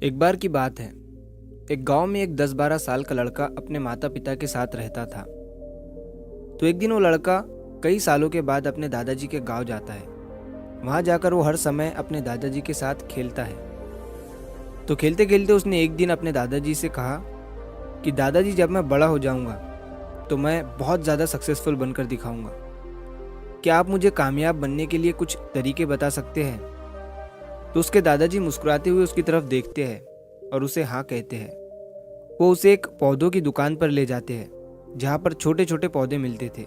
एक बार की बात है। एक गांव में एक 10-12 साल का लड़का अपने माता पिता के साथ रहता था। तो एक दिन वो लड़का कई सालों के बाद अपने दादाजी के गांव जाता है। वहां जाकर वो हर समय अपने दादाजी के साथ खेलता है। तो खेलते खेलते उसने एक दिन अपने दादाजी से कहा कि दादाजी, जब मैं बड़ा हो जाऊंगा तो मैं बहुत ज़्यादा सक्सेसफुल बनकर दिखाऊंगा। क्या आप मुझे कामयाब बनने के लिए कुछ तरीके बता सकते हैं? तो उसके दादाजी मुस्कुराते हुए उसकी तरफ देखते हैं और उसे हाँ कहते हैं। वो उसे एक पौधों की दुकान पर ले जाते हैं जहाँ पर छोटे छोटे पौधे मिलते थे।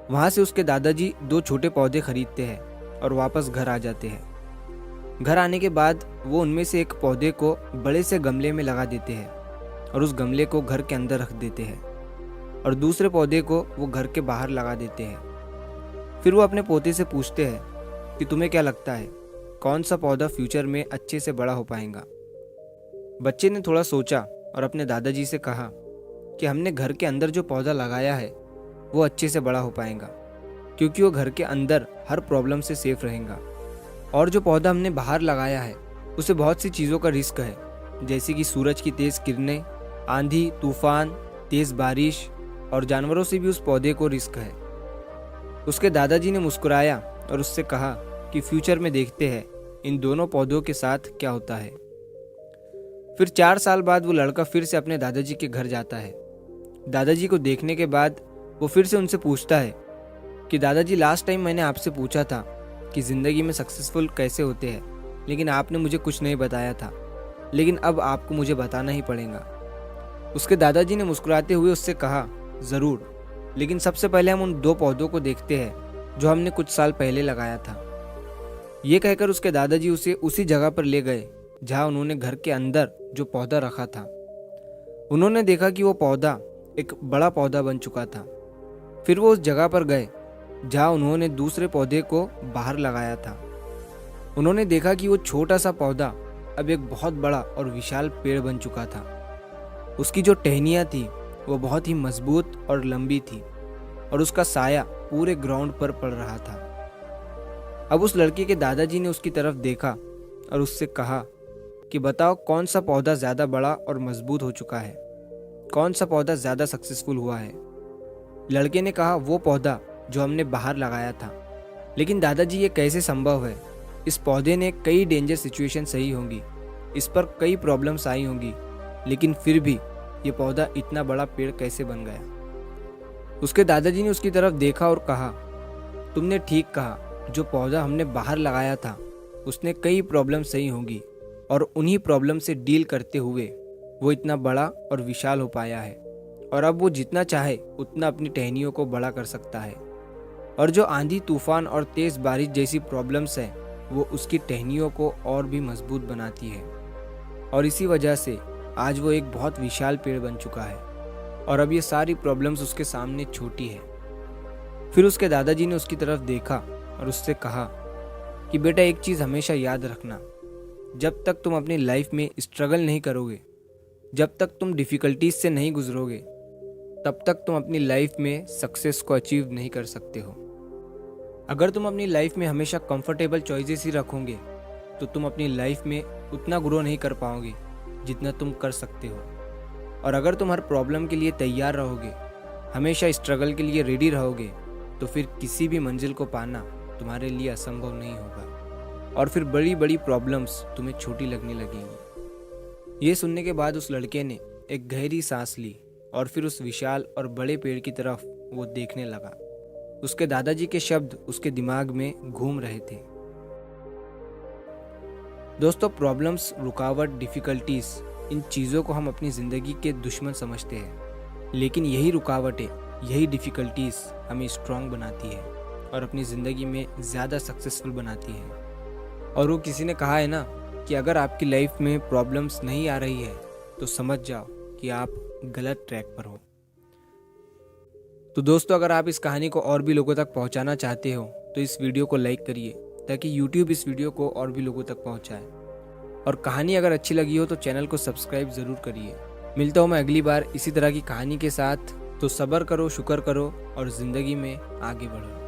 वहाँ से उसके दादाजी 2 छोटे पौधे खरीदते हैं और वापस घर आ जाते हैं। घर आने के बाद वो उनमें से एक पौधे को बड़े से गमले में लगा देते हैं और उस गमले को घर के अंदर रख देते हैं और दूसरे पौधे को वो घर के बाहर लगा देते हैं। फिर वो अपने पोते से पूछते हैं कि तुम्हें क्या लगता है, कौन सा पौधा फ्यूचर में अच्छे से बड़ा हो पाएगा? बच्चे ने थोड़ा सोचा और अपने दादाजी से कहा कि हमने घर के अंदर जो पौधा लगाया है वो अच्छे से बड़ा हो पाएगा, क्योंकि वो घर के अंदर हर प्रॉब्लम से सेफ रहेगा। और जो पौधा हमने बाहर लगाया है उसे बहुत सी चीज़ों का रिस्क है, जैसे कि सूरज की तेज़ किरणें, आंधी तूफान, तेज़ बारिश और जानवरों से भी उस पौधे को रिस्क है। उसके दादाजी ने मुस्कुराया और उससे कहा कि फ्यूचर में देखते हैं इन दोनों पौधों के साथ क्या होता है। फिर 4 साल बाद वो लड़का फिर से अपने दादाजी के घर जाता है। दादाजी को देखने के बाद वो फिर से उनसे पूछता है कि दादाजी, लास्ट टाइम मैंने आपसे पूछा था कि ज़िंदगी में सक्सेसफुल कैसे होते हैं, लेकिन आपने मुझे कुछ नहीं बताया था, लेकिन अब आपको मुझे बताना ही पड़ेगा। उसके दादाजी ने मुस्कुराते हुए उससे कहा, ज़रूर, लेकिन सबसे पहले हम उन 2 पौधों को देखते हैं जो हमने कुछ साल पहले लगाया था। ये कहकर उसके दादाजी उसे उसी जगह पर ले गए जहाँ उन्होंने घर के अंदर जो पौधा रखा था। उन्होंने देखा कि वो पौधा एक बड़ा पौधा बन चुका था। फिर वो उस जगह पर गए जहाँ उन्होंने दूसरे पौधे को बाहर लगाया था। उन्होंने देखा कि वो छोटा सा पौधा अब एक बहुत बड़ा और विशाल पेड़ बन चुका था। उसकी जो टहनियाँ थी वो बहुत ही मजबूत और लंबी थी और उसका साया पूरे ग्राउंड पर पड़ रहा था। अब उस लड़के के दादाजी ने उसकी तरफ देखा और उससे कहा कि बताओ, कौन सा पौधा ज़्यादा बड़ा और मजबूत हो चुका है, कौन सा पौधा ज़्यादा सक्सेसफुल हुआ है? लड़के ने कहा, वो पौधा जो हमने बाहर लगाया था। लेकिन दादाजी, ये कैसे संभव है? इस पौधे ने कई डेंजर सिचुएशन सही होंगी, इस पर कई प्रॉब्लम्स आई होंगी, लेकिन फिर भी ये पौधा इतना बड़ा पेड़ कैसे बन गया? उसके दादाजी ने उसकी तरफ देखा और कहा, तुमने ठीक कहा, जो पौधा हमने बाहर लगाया था उसने कई प्रॉब्लम सही होंगी और उन्हीं प्रॉब्लम से डील करते हुए वो इतना बड़ा और विशाल हो पाया है, और अब वो जितना चाहे उतना अपनी टहनियों को बड़ा कर सकता है। और जो आंधी तूफान और तेज़ बारिश जैसी प्रॉब्लम्स हैं वो उसकी टहनियों को और भी मजबूत बनाती है, और इसी वजह से आज वो एक बहुत विशाल पेड़ बन चुका है और अब ये सारी प्रॉब्लम्स उसके सामने छोटी है। फिर उसके दादाजी ने उसकी तरफ देखा और उससे कहा कि बेटा, एक चीज़ हमेशा याद रखना, जब तक तुम अपनी लाइफ में स्ट्रगल नहीं करोगे, जब तक तुम डिफ़िकल्टीज से नहीं गुजरोगे, तब तक तुम अपनी लाइफ में सक्सेस को अचीव नहीं कर सकते हो। अगर तुम अपनी लाइफ में हमेशा कंफर्टेबल चॉइसेस ही रखोगे तो तुम अपनी लाइफ में उतना ग्रो नहीं कर पाओगे जितना तुम कर सकते हो। और अगर तुम हर प्रॉब्लम के लिए तैयार रहोगे, हमेशा स्ट्रगल के लिए रेडी रहोगे, तो फिर किसी भी मंजिल को पाना तुम्हारे लिए असंभव नहीं होगा और फिर बड़ी बड़ी प्रॉब्लम्स तुम्हें छोटी लगने लगेंगी। ये सुनने के बाद उस लड़के ने एक गहरी सांस ली और फिर उस विशाल और बड़े पेड़ की तरफ वो देखने लगा। उसके दादाजी के शब्द उसके दिमाग में घूम रहे थे। दोस्तों, प्रॉब्लम्स, रुकावट, डिफ़िकल्टीज, इन चीज़ों को हम अपनी ज़िंदगी के दुश्मन समझते हैं, लेकिन यही रुकावटें, यही डिफ़िकल्टीज हमें स्ट्रांग बनाती है और अपनी ज़िंदगी में ज़्यादा सक्सेसफुल बनाती है। और वो किसी ने कहा है ना कि अगर आपकी लाइफ में प्रॉब्लम्स नहीं आ रही है तो समझ जाओ कि आप गलत ट्रैक पर हो। तो दोस्तों, अगर आप इस कहानी को और भी लोगों तक पहुंचाना चाहते हो तो इस वीडियो को लाइक करिए ताकि YouTube इस वीडियो को और भी लोगों तक पहुंचाए। और कहानी अगर अच्छी लगी हो तो चैनल को सब्सक्राइब ज़रूर करिए। मिलता हूँ मैं अगली बार इसी तरह की कहानी के साथ। तो सब्र करो, शुक्र करो और ज़िंदगी में आगे बढ़ो।